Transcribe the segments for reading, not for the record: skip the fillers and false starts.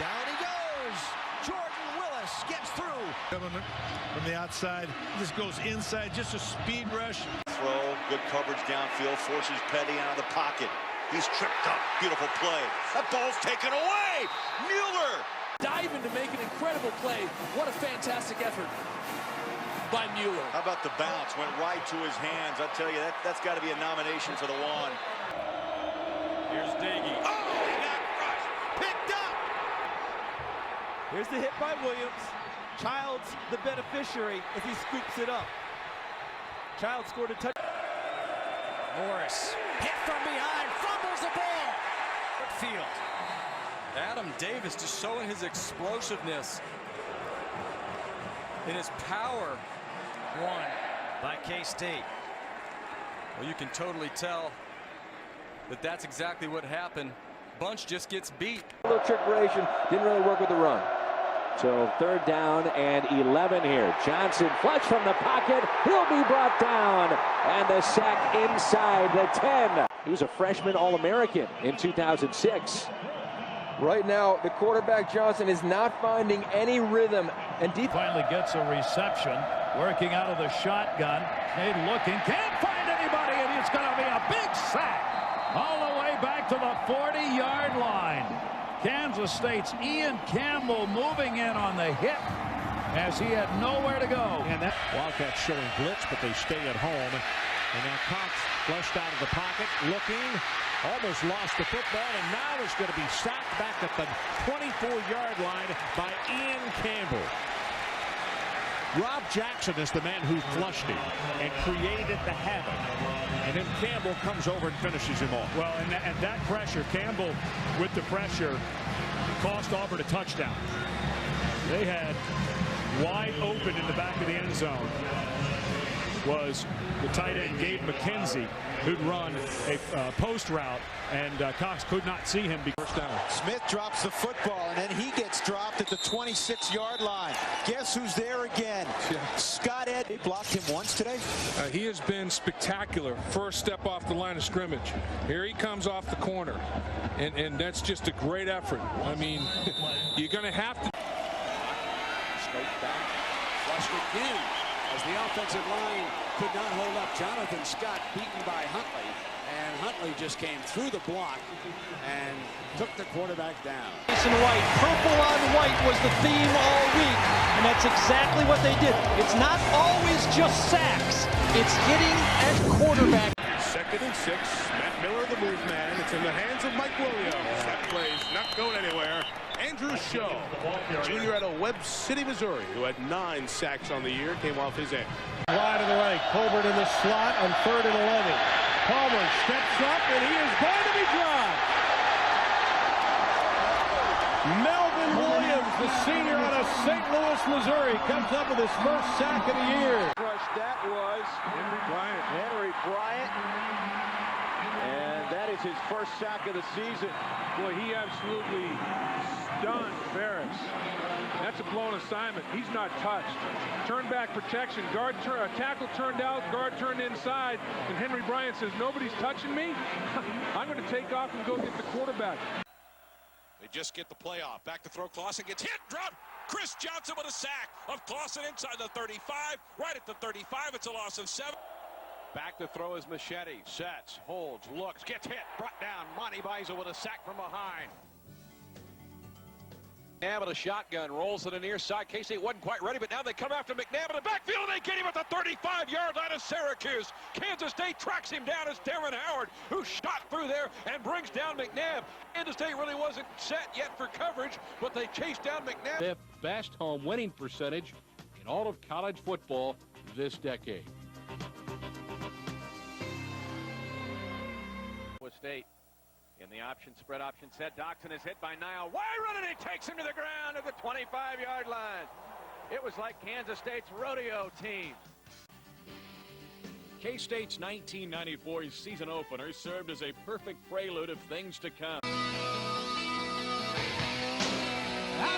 Down he goes. Jordan Willis gets through. From the outside, this goes inside, just a speed rush. Throw, good coverage downfield, forces Petty out of the pocket. He's tripped up. Beautiful play. That ball's taken away. Mueller. Diving to make an incredible play. What a fantastic effort by Mueller. How about the bounce? Went right to his hands. I tell you, that's got to be a nomination for the wand. Here's Daggy. Oh, that rush. Picked up. Here's the hit by Williams. Childs the beneficiary as he scoops it up. Child scored a touchdown. Morris hit from behind, fumbles the ball. Field. Adam Davis just showing his explosiveness and his power. One by K-State. Well, you can totally tell that that's exactly what happened. Bunch just gets beat. A little trickeration, didn't really work with the run. So 3rd down and 11 here. Johnson flush from the pocket. He'll be brought down. And the sack inside the 10. He was a freshman All-American in 2006. Right now, the quarterback Johnson is not finding any rhythm. And Finally gets a reception. Working out of the shotgun. Cade looking. Can't find anybody. And it's going to be a big sack. All the way back to the 40-yard line. Kansas State's Ian Campbell moving in on the hit as he had nowhere to go. And that Wildcat showing blitz, but they stay at home. And now Cox flushed out of the pocket, looking, almost lost the football, and now is going to be sacked back at the 24-yard line by Ian Campbell. Rob Jackson is the man who flushed him and created the havoc. And then Campbell comes over and finishes him off. Well, and that pressure, Campbell with the pressure, cost Auburn a touchdown. They had wide open in the back of the end zone was the tight end Gabe McKenzie, who'd run a post route, and Cox could not see him. First down. Smith drops the football, and then he gets dropped at the 26-yard line. Guess who's there again? Scott Ed blocked him once today. He has been spectacular. First step off the line of scrimmage. Here he comes off the corner, and that's just a great effort. I mean, you're going to have to. Straight back, flushed again as the offensive line could not hold up. Jonathan Scott beaten by Huntley, and Huntley just came through the block and took the quarterback down. Jason White, purple on white was the theme all week, and that's exactly what they did. It's not always just sacks, it's hitting at quarterback. 2nd and 6. Matt Miller, the move man. It's in the hands of Mike Williams. That play's not going anywhere. Andrew Shull, junior out of Webb City, Missouri, who had 9 sacks on the year, came off his end. Wide to the right. Colbert in the slot on 3rd and 11. Palmer steps up, and he is going to be dropped. Melvin Williams, the senior out of St. Louis, Missouri, comes up with his first sack of the year. that was Henry Bryant. And that is his first sack of the season. Boy, he absolutely stunned Ferris. That's a blown assignment. He's not touched. Turn back protection. Tackle turned out, guard turned inside, and Henry Bryant says, nobody's touching me. I'm going to take off and go get the quarterback. They just get the play off. Back to throw. Clausen gets hit, dropped. Chris Johnson with a sack of Clausen inside the 35. Right at the 35. It's a loss of 7. Back to throw is Machete. Sets, holds, looks, gets hit, brought down. Monty Beisel with a sack from behind. McNabb at a shotgun, rolls to the near side. K-State wasn't quite ready, but now they come after McNabb in the backfield, and they get him at the 35-yard line of Syracuse. Kansas State tracks him down as Darren Howard, who shot through there and brings down McNabb. Kansas State really wasn't set yet for coverage, but they chased down McNabb. Fifth best home winning percentage in all of college football this decade. State in the option spread option set. Doxson is hit by Nyle Wiren, and he takes him to the ground at the 25-yard line. It was like Kansas State's rodeo team. K-State's 1994 season opener served as a perfect prelude of things to come. I've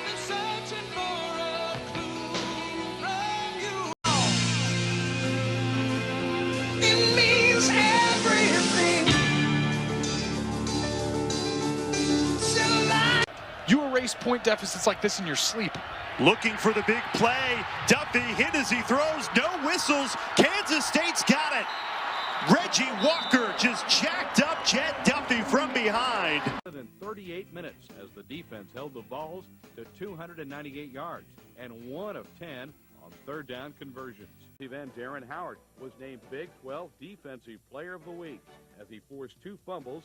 been searching for a clue from you. It means everything. You were raised face point deficits like this in your sleep. Looking for the big play. Duffy hit as he throws. No whistles. Kansas State's got it. Reggie Walker just jacked up Jet Duffy from behind. Than 38 minutes as the defense held the Vols to 298 yards and 1 of 10 on third down conversions. Then Darren Howard was named Big 12 Defensive Player of the Week as he forced 2 fumbles.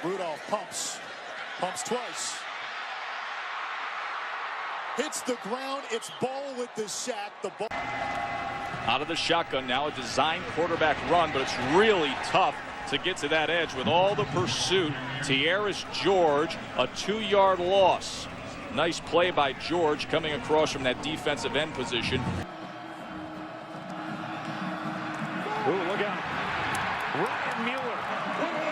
Rudolph pumps twice. Hits the ground. It's Ball with the sack. The ball out of the shotgun now, a design quarterback run, but it's really tough to get to that edge with all the pursuit. Tierras George, a 2-yard loss. Nice play by George coming across from that defensive end position. Ooh, look out. Ryan Mueller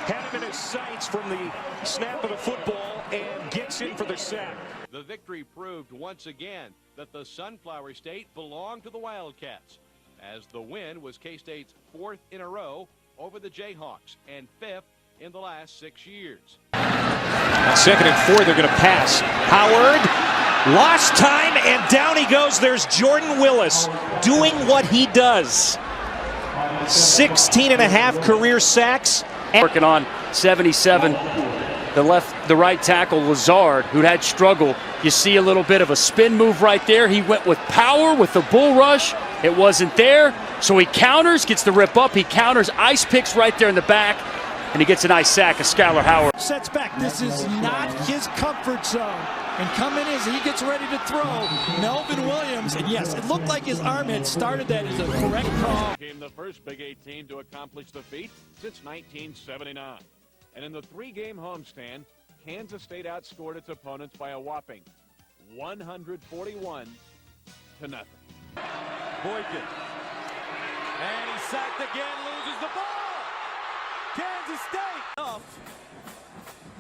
had him in his sights from the snap of the football and gets in for the sack. The victory proved once again that the Sunflower State belonged to the Wildcats, as the win was K-State's 4th in a row over the Jayhawks and 5th in the last 6 years. On 2nd and 4, they're going to pass. Howard lost time, and down he goes. There's Jordan Willis doing what he does. 16.5 career sacks. Working on 77. The right tackle, Lazard, who had struggle. You see a little bit of a spin move right there. He went with power with the bull rush. It wasn't there, so he counters, gets the rip up. He counters, ice picks right there in the back, and he gets a nice sack of Skylar Howard. Sets back. This is not his comfort zone. And coming as he gets ready to throw, Melvin Williams. And yes, it looked like his arm had started. That is a correct call. Became the first Big 8 team to accomplish the feat since 1979. And in the 3-game homestand, Kansas State outscored its opponents by a whopping 141-0. Boykin. And he's sacked again, loses the ball. Kansas State up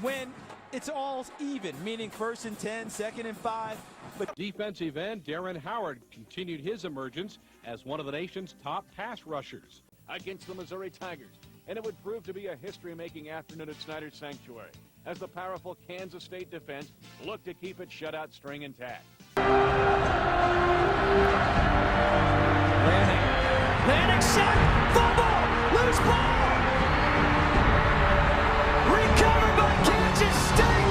when it's all even, meaning 1st and 10, 2nd and 5. But defensive end Darren Howard continued his emergence as one of the nation's top pass rushers against the Missouri Tigers. And it would prove to be a history-making afternoon at Snyder's Sanctuary as the powerful Kansas State defense looked to keep its shutout string intact. Lanning sack, fumble, loose ball. Recovered by Kansas State.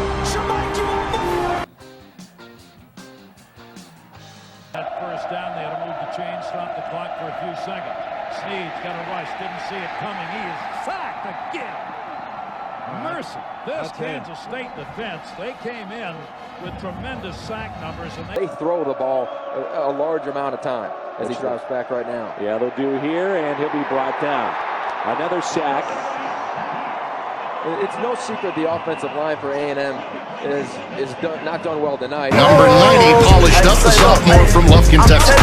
That first down, they had to move the chain, stop the clock for a few seconds. Snead's got a rush, didn't see it coming. He is sacked again. Mercy. This Kansas State defense, they came in with tremendous sack numbers. And they throw the ball a large amount of time as he drops back right now. Yeah, they'll do here, and he'll be brought down. Another sack. It's no secret the offensive line for A&M is not done well tonight. Number 90 polished up, the sophomore from Lufkin, Texas.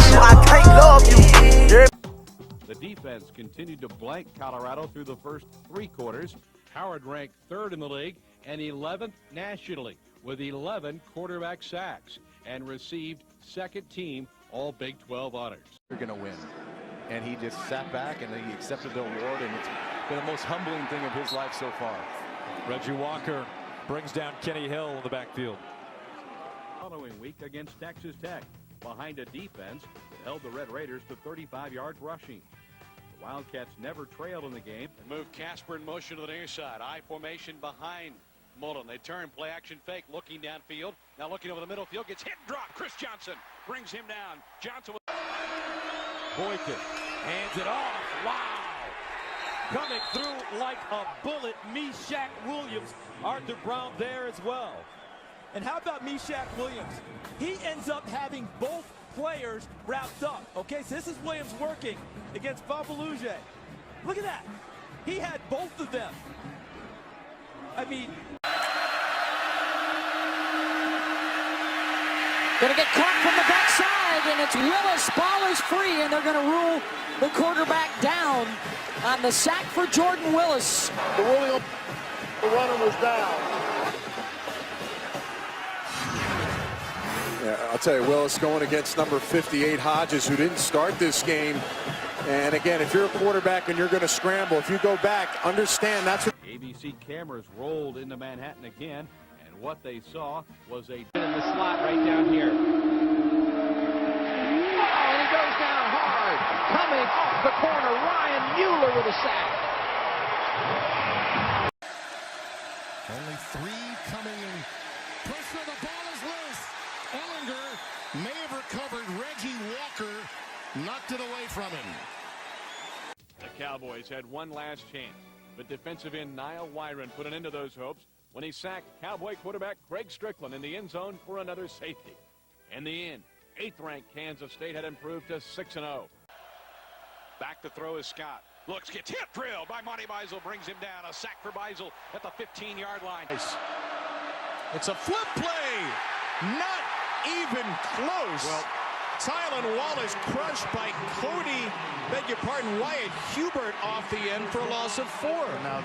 The defense continued to blank Colorado through the first 3 quarters. Howard ranked 3rd in the league and 11th nationally with 11 quarterback sacks and received 2nd team All Big 12 honors. They're going to win. And he just sat back and he accepted the award, and it's been the most humbling thing of his life so far. Reggie Walker brings down Kenny Hill in the backfield. Following week against Texas Tech, behind a defense that held the Red Raiders to 35 yards rushing. The Wildcats never trailed in the game. They move Casper in motion to the near side. I formation behind Mullen. They turn, play action fake, looking downfield. Now looking over the middle field, gets hit and dropped. Chris Johnson brings him down. Johnson with Boykin hands it off. Wow. Coming through like a bullet, Meshak Williams. Arthur Brown there as well. And how about Meshak Williams? He ends up having both players wrapped up. Okay, so this is Williams working against Babaluge. Look at that. He had both of them. I mean, gonna get caught from the backside, and it's Willis. Ball is free, and they're gonna rule the quarterback down on the sack for Jordan Willis. The runner was down. Yeah, I'll tell you, Willis going against number 58 Hodges, who didn't start this game. And again, if you're a quarterback and you're going to scramble, if you go back, understand that's what ABC cameras rolled into Manhattan again, and what they saw was a in the slot right down here. Oh, and he goes down hard. Coming off the corner, Ryan Mueller with a sack. Only 3 coming in. Pressure, the ball is loose. Ellinger may have recovered. Reggie Walker knocked it away from him. The Cowboys had one last chance, but defensive end Nyle Wiren put an end to those hopes when he sacked Cowboy quarterback Craig Strickland in the end zone for another safety. In the end, 8th-ranked Kansas State had improved to 6-0. Back to throw is Scott. Looks, gets hit, drilled by Monty Beisel, brings him down. A sack for Beisel at the 15-yard line. It's a flip play. Not even close. Well, Tylan Wallace crushed by Wyatt Hubert off the end for a loss of 4. Now